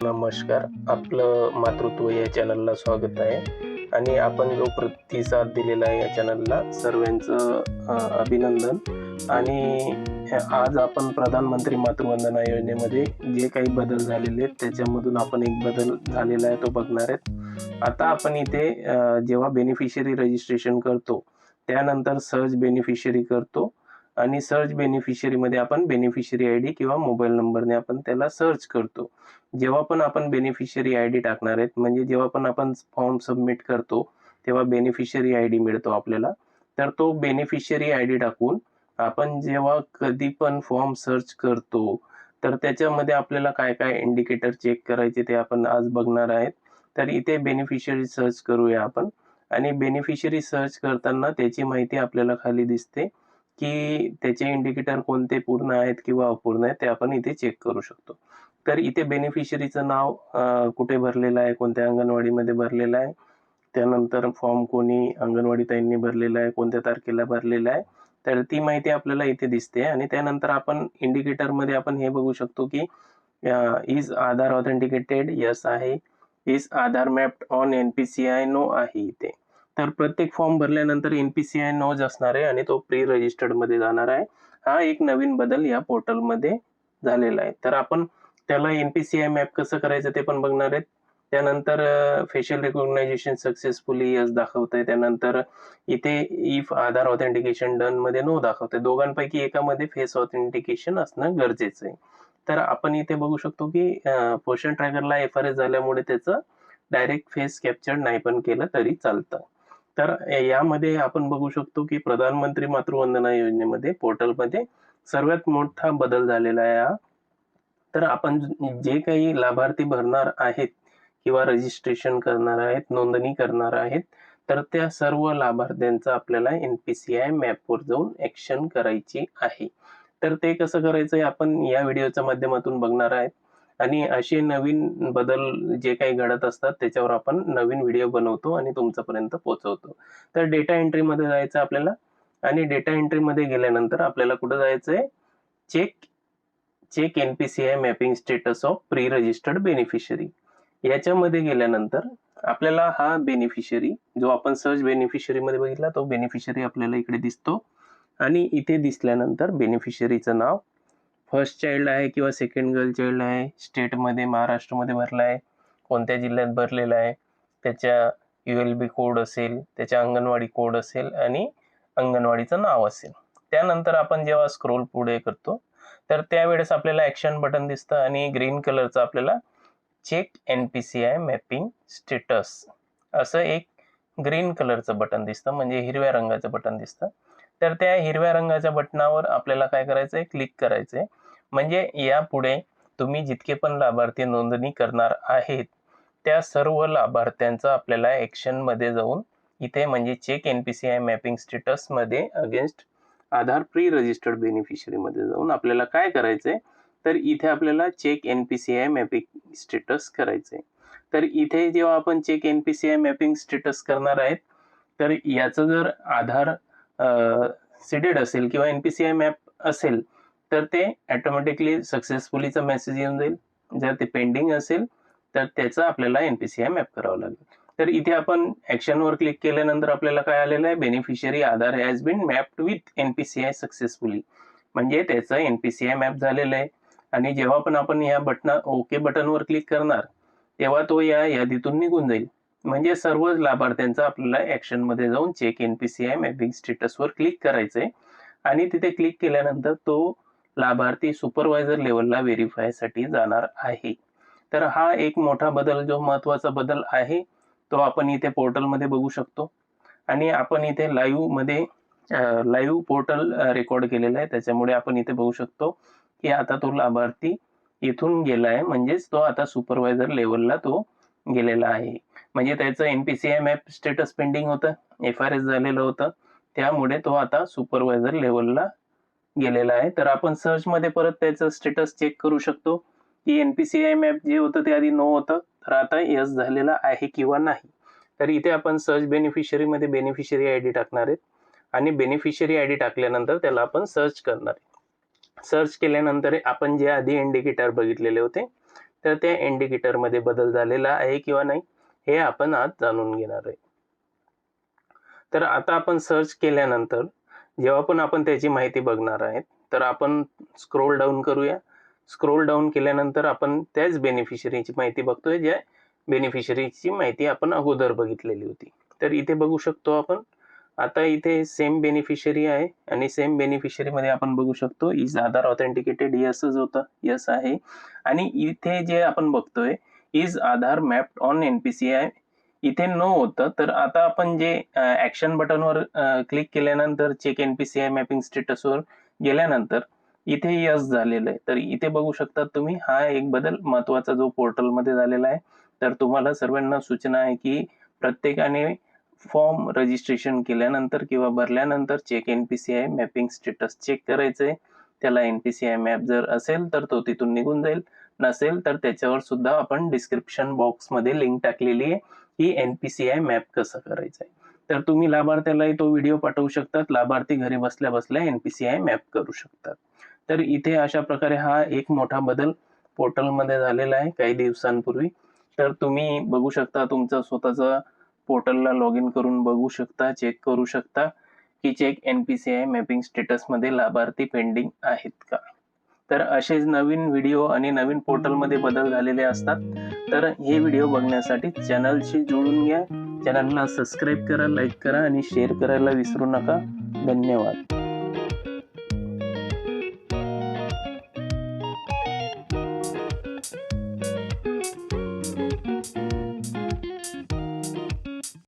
नमस्कार. आपलं मातृत्व या चॅनलला स्वागत आहे आणि आपण जो प्रतिसाद दिलेला आहे या चॅनलला सर्वांचं अभिनंदन. आणि आज आपण प्रधानमंत्री मातृवंदना योजनेमध्ये जे काही बदल झालेले आहेत त्याच्यामधून आपण एक बदल झालेला आहे तो बघणार आहेत. आता आपण इथे जेव्हा बेनिफिशियरी रजिस्ट्रेशन करतो त्यानंतर सहज बेनिफिशियरी करतो आणि सर्च बेनिफिशियरीमध्ये आपण बेनिफिशियरी आयडी किंवा मोबाईल नंबरने आपण त्याला सर्च करतो. जेव्हा पण आपण बेनिफिशियरी आयडी टाकणार आहेत म्हणजे जेव्हा पण आपण फॉर्म सबमिट करतो तेव्हा बेनिफिशियरी आयडी मिळतो आपल्याला. तर तो बेनिफिशियरी आयडी टाकून आपण जेव्हा कधी पण फॉर्म सर्च करतो तर त्याच्यामध्ये आपल्याला काय काय इंडिकेटर चेक करायचे ते आपण आज बघणार आहेत. तर इथे बेनिफिशियरी सर्च करूया आपण आणि बेनिफिशियरी सर्च करताना त्याची माहिती आपल्याला खाली दिसते की त्याचे इंडिकेटर कोणते पूर्ण आहेत किंवा अपूर्ण आहेत ते आपण इथे चेक करू शकतो. तर इथे बेनिफिशियरीचं नाव कुठे भरलेलं आहे, कोणत्या अंगणवाडीमध्ये भरलेलं आहे, त्यानंतर फॉर्म कोणी अंगणवाडी ताईंनी भरलेला आहे, कोणत्या तारखेला भरलेला आहे, तर ती माहिती आपल्याला इथे दिसते. आणि त्यानंतर आपण इंडिकेटरमध्ये आपण हे बघू शकतो की इज आधार ऑथेंटिकेटेड, यस आहे, is Aadhaar mapped on NPCI, no आहे इथे. तर प्रत्येक फॉर्म भरल्यानंतर NPCI नोच असणार आहे आणि तो प्री रजिस्टर्ड मध्ये जाणार आहे. हा एक नवीन बदल या पोर्टलमध्ये झालेला आहे. तर आपण त्याला NPCI मॅप कसं करायचं ते पण बघणार आहेत. त्यानंतर फेशियल रिकॉग्नायझेशन सक्सेसफुली यस दाखवतंय. त्यानंतर इथे इफ आधार ऑथेंटिकेशन डन मध्ये नो दाखवतंय. दोघांपैकी एकामध्ये फेस ऑथेंटिकेशन असणं गरजेचं आहे. तर आपण इथे बघू शकतो की पोषण ट्रॅकरला FRS झाल्यामुळे त्याचं डायरेक्ट फेस कॅप्चर नाही पण केलं तरी चालतं. तर यामध्ये आपण बघू शकतो की प्रधानमंत्री मातृवंदना योजनेमध्ये पोर्टलमध्ये सर्वात मोठा बदल झालेला आहे हा. तर आपण जे काही लाभार्थी भरणार आहेत किंवा रजिस्ट्रेशन करणार आहेत, नोंदणी करणार आहेत, तर त्या सर्व लाभार्थ्यांचं आपल्याला NPCI मॅपवर जाऊन ऍक्शन करायची आहे. तर ते कसं करायचंय आपण या व्हिडिओच्या माध्यमातून बघणार आहेत. आणि असे नवीन बदल जे काही घडत असतात त्याच्यावर आपण नवीन व्हिडिओ बनवतो आणि तुमच्यापर्यंत पोहोचवतो. तर डेटा एंट्रीमध्ये जायचं आपल्याला आणि डेटा एंट्रीमध्ये गेल्यानंतर आपल्याला कुठं जायचंय, check check NPCI mapping status of pre registered beneficiary याच्यामध्ये गेल्यानंतर आपल्याला हा बेनिफिशियरी जो आपण सर्च बेनिफिशियरी मध्ये बघितला तो बेनिफिशियरी आपल्याला इकडे दिसतो. आणि इथे दिसल्यानंतर बेनिफिशियरीचं नाव फर्स्ट चाइल्ड आहे किंवा सेकंड गर्ल चाइल्ड आहे, स्टेटमध्ये महाराष्ट्रामध्ये भरला आहे, कोणत्या जिल्ह्यात भरलेला आहे, त्याच्या ULB कोड असेल, त्याच्या अंगणवाडी कोड असेल आणि अंगणवाडीचं नाव असेल. त्यानंतर आपण जेव्हा स्क्रोल पुढे करतो तर त्यावेळेस आपल्याला ऍक्शन बटन दिसतं आणि ग्रीन कलरचं आपल्याला चेक NPCI मॅपिंग स्टेटस असं एक ग्रीन कलरचं बटन दिसतं म्हणजे हिरव्या रंगाचं बटन दिसतं. तर त्या हिरव्या रंगाच्या बटनावर आपल्याला काय करायचंय, क्लिक करायचंय. म्हणजे यापुढे तुम्ही जितके पण लाभार्थी नोंदणी करणार आहेत त्या सर्व लाभार्थ्यांचं आपल्याला ऍक्शन मध्ये जाऊन इथे म्हणजे चेक NPCI मॅपिंग स्टेटस मध्ये अगेन्स्ट आधार प्री रजिस्टर्ड बेनिफिशियरी मध्ये जाऊन आपल्याला काय करायचंय, तर इथे आपल्याला चेक NPCI मॅपिंग स्टेटस करायचंय. तर इथे जेव्हा आपण चेक NPCI मॅपिंग स्टेटस करणार आहेत तर याचं जर आधार सीडेड असेल किंवा NPCI मॅप असेल तर ते ऑटोमॅटिकली सक्सेसफुलीचा मेसेज येऊन जाईल. जर ते पेंडिंग असेल तर त्याचा आपल्याला NPCI मॅप करावं लागेल. तर इथे आपण ऍक्शनवर क्लिक केल्यानंतर आपल्याला काय आलेलं आहे, beneficiary Aadhaar has been mapped with NPCI successfully. म्हणजे त्याचं NPCI मॅप झालेलं आहे. आणि जेव्हा पण आपण या ओके बटनवर क्लिक करणार तेव्हा तो या यादीतून निघून जाईल. म्हणजे सर्व लाभार्थ्यांचा आपल्याला ऍक्शन मध्ये जाऊन चेक NPCI मॅपिंग स्टेटसवर क्लिक करायचंय आणि तिथे क्लिक केल्यानंतर तो लाभार्थी सुपरवायझर लेवलला व्हेरीफायसाठी जाणार आहे. तर हा एक मोठा बदल जो महत्वाचा बदल आहे तो आपण इथे पोर्टलमध्ये बघू शकतो. आणि आपण इथे लाईव्ह पोर्टल रेकॉर्ड केलेलं आहे त्याच्यामुळे आपण इथे बघू शकतो की आता तो लाभार्थी इथून गेलाय म्हणजेच तो आता सुपरवायझर लेवलला तो गेलेला आहे. म्हणजे त्याचं NPCI मॅप स्टेटस पेंडिंग होतं, FRS झालेलं होतं, त्यामुळे तो आता सुपरवायझर लेवलला गेलेला आहे. तर आपण सर्च मध्ये परत त्याचं स्टेटस चेक करू शकतो की NPCI मॅप जे होतं ते आधी नो होतं तर आता यस झालेला आहे किंवा नाही. तर इथे आपण सर्च बेनिफिशियरी मध्ये बेनिफिशियरी आयडी टाकणार आहेत आणि बेनिफिशियरी आयडी टाकल्यानंतर त्याला आपण सर्च करणार आहे. सर्च केल्यानंतर आपण जे आधी इंडिकेटर बघितलेले होते तर त्या इंडिकेटरमध्ये बदल झालेला आहे किंवा नाही हे आपण आज जाणून घेणार आहे. तर आता आपण सर्च केल्यानंतर जेव्हा पण आपण त्याची माहिती बघणार आहेत, तर आपण स्क्रोल डाऊन करूया. स्क्रोल डाऊन केल्यानंतर आपण त्याच बेनिफिशरीची माहिती बघतोय, ज्या बेनिफिशरीची माहिती आपण अगोदर बघितलेली होती. तर इथे बघू शकतो आपण, आता इथे सेम बेनिफिशरी आहे आणि सेम बेनिफिशरीमध्ये आपण बघू शकतो इज आधार ऑथेंटिकेटेड, यसच होतं, यस आहे. आणि इथे जे आपण बघतोय is Aadhaar mapped on NPCI, इथे नो होतं. तर आता आपण जे ऍक्शन बटनवर क्लिक केल्यानंतर चेक NPCI मॅपिंग स्टेटसवर गेल्यानंतर इथे यस झालेलं आहे. तर इथे बघू शकता तुम्ही, हा एक बदल महत्वाचा जो पोर्टलमध्ये झालेला आहे. तर तुम्हाला सर्वांना सूचना आहे की प्रत्येकाने फॉर्म रजिस्ट्रेशन केल्यानंतर किंवा भरल्यानंतर check NPCI mapping status check करायचंय. त्याला NPCI मॅप जर असेल तर तो तिथून निघून जाईल, नसेल तर त्याच्यावर सुद्धा आपण डिस्क्रिप्शन बॉक्समध्ये लिंक टाकलेली आहे की NPCI मॅप कसं करायचं आहे. तर तुम्ही लाभार्थ्यालाही तो व्हिडिओ पाठवू शकतात, लाभार्थी घरी बसल्या बसल्या NPCI मॅप करू शकतात. तर इथे अशा प्रकारे हा एक मोठा बदल पोर्टलमध्ये झालेला आहे काही दिवसांपूर्वी. तर तुम्ही बघू शकता, तुमचं स्वतःचं पोर्टलला लॉग इन करून बघू शकता, चेक करू शकता की चेक NPCI मॅपिंग स्टेटसमध्ये लाभार्थी पेंडिंग आहेत का. तर असेच नवीन व्हिडिओ आणि नवीन पोर्टलमध्ये बदल झालेले असतात. तर हे व्हिडिओ बघण्यासाठी चॅनलशी जोडून घ्या, चॅनलला सबस्क्राईब करा, लाईक करा आणि शेअर करायला विसरू नका. धन्यवाद.